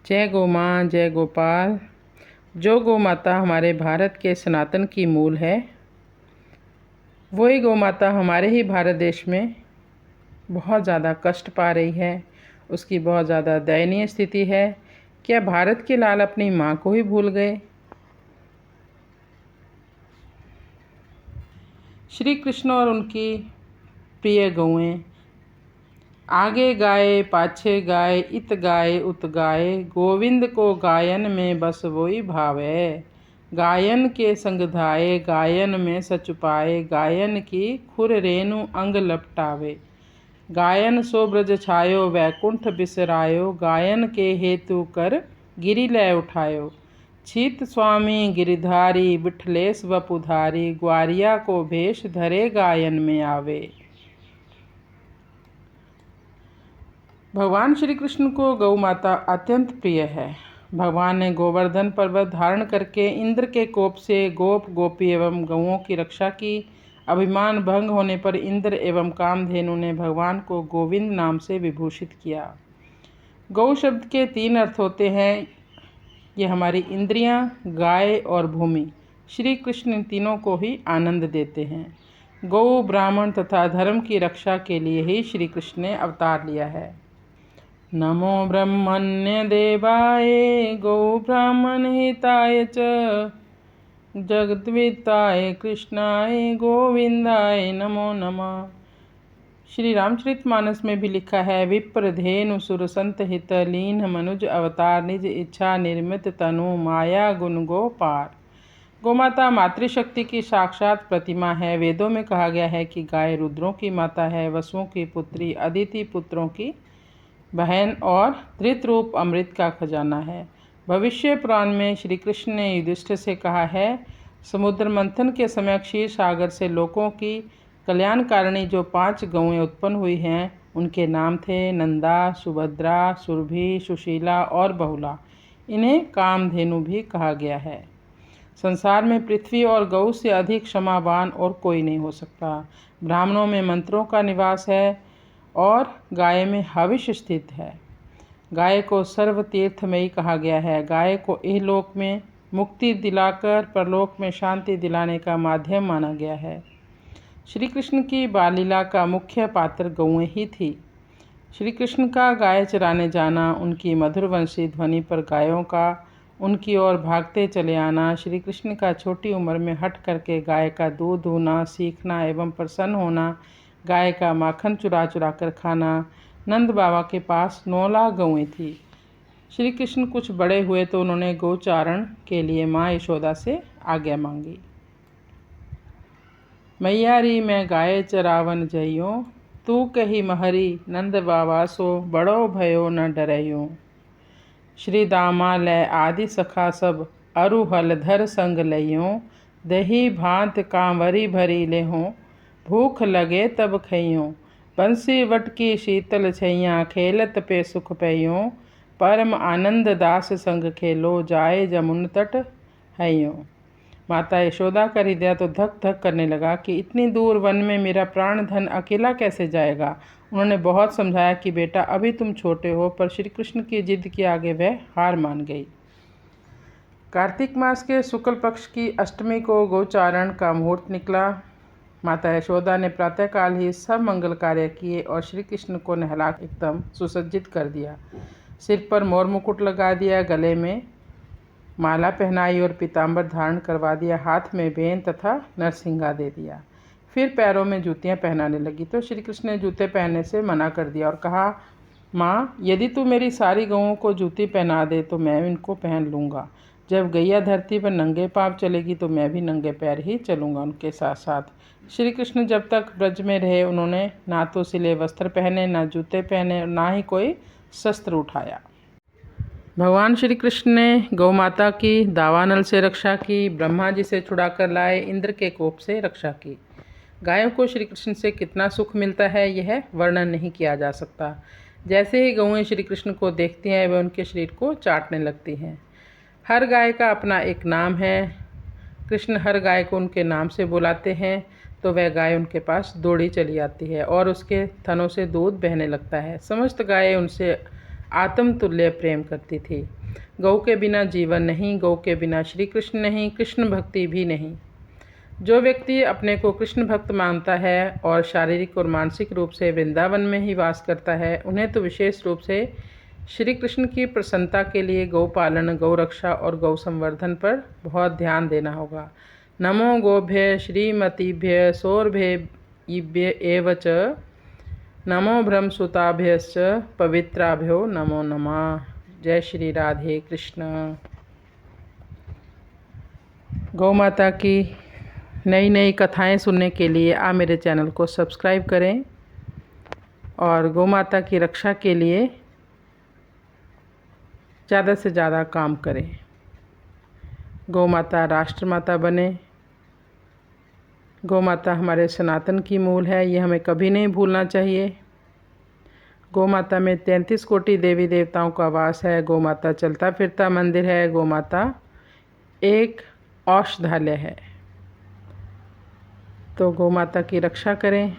जय गौ माँ, जय गोपाल। जो गौ माता हमारे भारत के सनातन की मूल है, वही गौ माता हमारे ही भारत देश में बहुत ज़्यादा कष्ट पा रही है। उसकी बहुत ज़्यादा दयनीय स्थिति है। क्या भारत के लाल अपनी माँ को ही भूल गए? श्री कृष्ण और उनकी प्रिय गौएं आगे गाए पाछे गाए, इत गाए उत गाए, गोविंद को गायन में बस वही भावे। गायन के संग धाये, गायन में सच पाए, गायन की खुर रेणु अंग लपटावे। गायन सो ब्रज छायो, वैकुंठ बिसरायो, गायन के हेतु कर गिरि लय उठायो। छीत स्वामी गिरिधारी, बिठलेस वपुधारी, ग्वारिया को भेष धरे गायन में आवे। भगवान श्री कृष्ण को गौ माता अत्यंत प्रिय है। भगवान ने गोवर्धन पर्वत धारण करके इंद्र के कोप से गोप गोपी एवं गौओं की रक्षा की। अभिमान भंग होने पर इंद्र एवं कामधेनु ने भगवान को गोविंद नाम से विभूषित किया। गौ शब्द के 3 अर्थ होते हैं। ये हमारी इंद्रियां, गाय और भूमि। श्री कृष्ण इन तीनों को ही आनंद देते हैं। गौ, ब्राह्मण तथा धर्म की रक्षा के लिए ही श्री कृष्ण ने अवतार लिया है। नमो ब्रह्मण्य देवाय, गौ ब्राह्मण हिताय च, जगद्विताय कृष्णाय गोविंदाय नमो नमः। श्री रामचरितमानस में भी लिखा है, विप्र धेनु सुर संत हित, लीन मनुज अवतार, निज इच्छा निर्मित तनु, माया गुण गोपार। गोमाता मातृशक्ति की साक्षात प्रतिमा है। वेदों में कहा गया है कि गाय रुद्रों की माता है, वसुओं की पुत्री, अदिति पुत्रों की बहन और धृत रूप अमृत का खजाना है। भविष्य पुराण में श्री कृष्ण ने युधिष्ठिर से कहा है, समुद्र मंथन के समय क्षीर सागर से लोगों की कल्याणकारिणी जो 5 गौएं उत्पन्न हुई हैं, उनके नाम थे नंदा, सुभद्रा, सुरभि, सुशीला और बहुला। इन्हें कामधेनु भी कहा गया है। संसार में पृथ्वी और गौ से अधिक क्षमावान और कोई नहीं हो सकता। ब्राह्मणों में मंत्रों का निवास है और गाय में हविष स्थित है। गाय को सर्व तीर्थमयी कहा गया है। गाय को इहलोक में मुक्ति दिलाकर परलोक में शांति दिलाने का माध्यम माना गया है। श्री कृष्ण की बाल लीला का मुख्य पात्र गौएं ही थी। श्री कृष्ण का गाय चराने जाना, उनकी मधुरवंशी ध्वनि पर गायों का उनकी ओर भागते चले आना, श्री कृष्ण का छोटी उम्र में हट करके गाय का दूध दूहना सीखना एवं प्रसन्न होना, गाय का माखन चुरा चुरा कर खाना। नंद बाबा के पास 9 लाख गौएं थी। श्री कृष्ण कुछ बड़े हुए तो उन्होंने गोचारण के लिए माँ यशोदा से आज्ञा मांगी। मैयारी मैं गाय चरावन जइयो, तू कही महरी नंद बाबा सो, बड़ो भयो न डरयो। श्री दामा लय आदि सखा सब, अरु हल धर संग लइयो, दही भांत कांवरी भरी लेहों, भूख लगे तब खइयों। बंसी वटकी शीतल छैया, खेलत पे सुख पैयों, परम आनंद दास संग खेलो, जाए जमुन तट हैयों। माता यशोदा का हृदय तो धक धक करने लगा कि इतनी दूर वन में मेरा प्राण धन अकेला कैसे जाएगा। उन्होंने बहुत समझाया कि बेटा अभी तुम छोटे हो, पर श्री कृष्ण की जिद के आगे वह हार मान गई। कार्तिक मास के शुक्ल पक्ष की अष्टमी को गोचारण का मुहूर्त निकला। माता यशोदा ने प्रातःकाल ही सब मंगल कार्य किए और श्री कृष्ण को नहला एकदम सुसज्जित कर दिया। सिर पर मोर मुकुट लगा दिया, गले में माला पहनाई और पीताम्बर धारण करवा दिया, हाथ में बेन तथा नरसिंगा दे दिया। फिर पैरों में जूतियां पहनाने लगी तो श्री कृष्ण ने जूते पहनने से मना कर दिया और कहा, माँ यदि तू मेरी सारी गौओं को जूती पहना दे तो मैं इनको पहन लूँगा। जब गैया धरती पर नंगे पाँव चलेगी तो मैं भी नंगे पैर ही चलूँगा उनके साथ साथ। श्री कृष्ण जब तक ब्रज में रहे उन्होंने ना तो सिले वस्त्र पहने, ना जूते पहने और ना ही कोई शस्त्र उठाया। भगवान श्री कृष्ण ने गौ माता की दावानल से रक्षा की, ब्रह्मा जी से छुड़ा कर लाए इंद्र के कोप से रक्षा की। गायों को श्री कृष्ण से कितना सुख मिलता है यह वर्णन नहीं किया जा सकता। जैसे ही गौएं श्री कृष्ण को देखती हैं वे उनके शरीर को चाटने लगती हैं। हर गाय का अपना एक नाम है। कृष्ण हर गाय को उनके नाम से बुलाते हैं तो वह गाय उनके पास दौड़ी चली आती है और उसके थनों से दूध बहने लगता है। समस्त गायें उनसे आत्मतुल्य प्रेम करती थी। गौ के बिना जीवन नहीं, गौ के बिना श्री कृष्ण नहीं, कृष्ण भक्ति भी नहीं। जो व्यक्ति अपने को कृष्ण भक्त मानता है और शारीरिक और मानसिक रूप से वृंदावन में ही वास करता है, उन्हें तो विशेष रूप से श्री कृष्ण की प्रसन्नता के लिए गौ पालन, गौ रक्षा और गौ संवर्धन पर बहुत ध्यान देना होगा। नमो गोभ्य श्रीमतीभ्य सौरभ्य एव च, नमो ब्रह्मसुताभ्यश्च पवित्राभ्यो नमो नमः। जय श्री राधे कृष्ण। गौ माता की नई नई कथाएं सुनने के लिए आप मेरे चैनल को सब्सक्राइब करें और गौ माता की रक्षा के लिए ज़्यादा से ज़्यादा काम करें। गौ माता राष्ट्र माता बने। गौ माता हमारे सनातन की मूल है, ये हमें कभी नहीं भूलना चाहिए। गौ माता में 33 कोटि देवी देवताओं का वास है। गौ माता चलता फिरता मंदिर है। गौ माता एक औषधालय है। तो गौ माता की रक्षा करें।